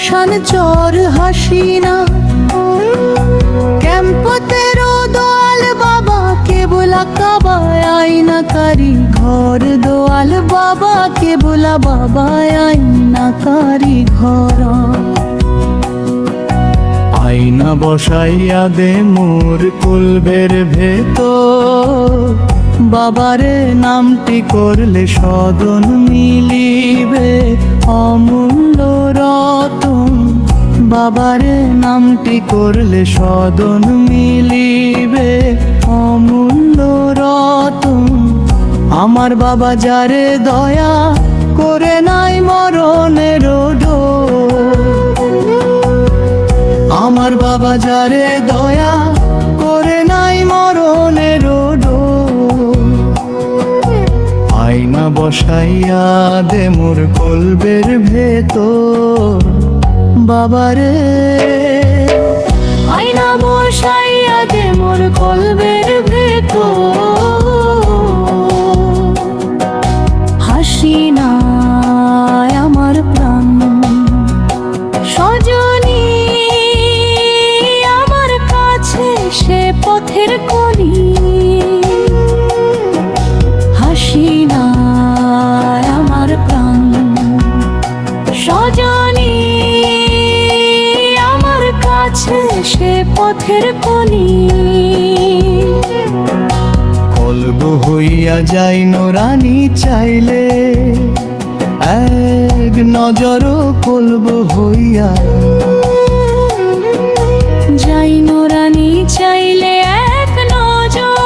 শ্মশান চর হাসিনা ক্যাম্পতেরো দোয়াল বাবা কেবলা কাবায় আইনাকারী ঘর দোয়াল বাবা কেবলা বাবায় আইনাকারী ঘর আয়না বসাইয়া দে মোর কলবের ভেতর বাবারে নামটি করলে সদন মিলিবে অমূল্য রতন বাবারে নামটি করলে সদন মিলিবে অমূল্য রতন আমার বাবা যারে দয়া করে নাই মরণের ডোর আমার বাবা যারে দয়া করে নাই মরণের ডোর আয়না বসাইয়া দে মোর কলবের ভেতর বাবারে আয়না বসাইয়া দে মোর কলবের ভেতর হাসিনা আমার প্রাণ সজনী আমার কাছে সে পথের কলি হাসিনা আমার প্রাণ সজনী আমার কাছে সে পথের কলি কলব হইয়া যাই রানী চাইলে এক নজর কলব হইয়া যাই রানী চাইলে এক নজর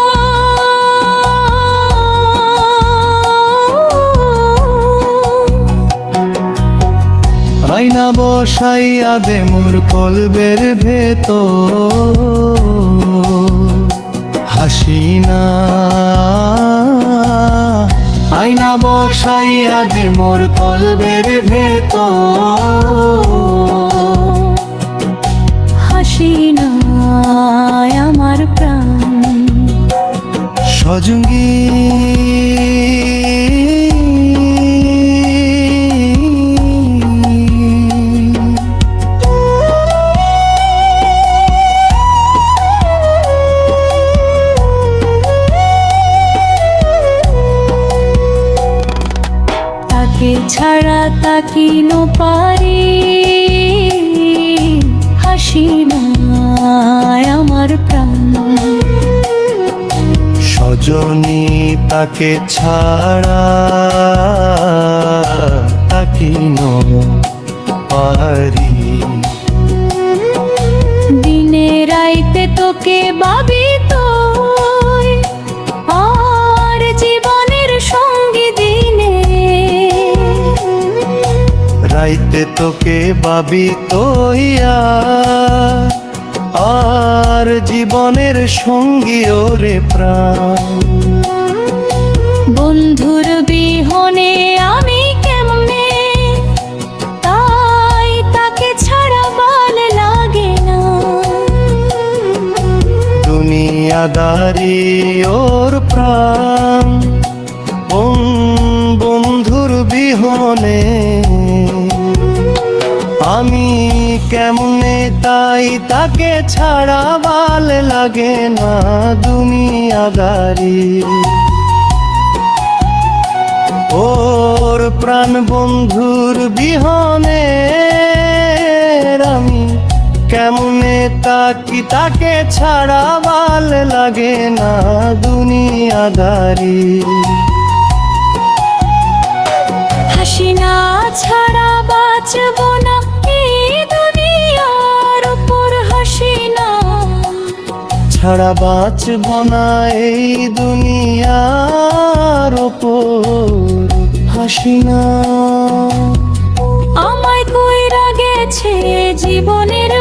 আয়না বসাইয়া দে মোর কলবের ভেতর হাসিনা আয়না বসাইয়া দে মোর কলবের ভেতর হাসিনা আমার প্রাণ সজঙ্গী ছাড়া তাকিনো পারি হাসিনা আমার প্রাণ সজনী তাকে ছাড়া তাকিনো পারি দিনে রাইতে তোকে ভাবি তো আর জীবনের সঙ্গী দিনে রাইতে তোকে ভাবি তোইয়া আর জীবনের সঙ্গী ওরে প্রাণ বন্ধুর বিহনে আমি কেমনে তাই তাকে ছাড়া ভালো লাগে না দুনিয়াদারি ওর প্রাণ বন্ধুর বিহনে আমি কেমনে তাই তাকে ছাড়া ভাল লাগে না দুনিয়াদারি ওর প্রাণ বন্ধুর বিহনে আমি কেমনে তাকে ছাড়া ভাল লাগে না দুনিয়াদারি হাসিনা ছাড়া বাঁচব না এই দুনিয়ার উপর হাসিনা ছাড়া বাঁচব না এই দুনিয়ার উপর হাসিনা আমায় কইরা গেছে জীবনের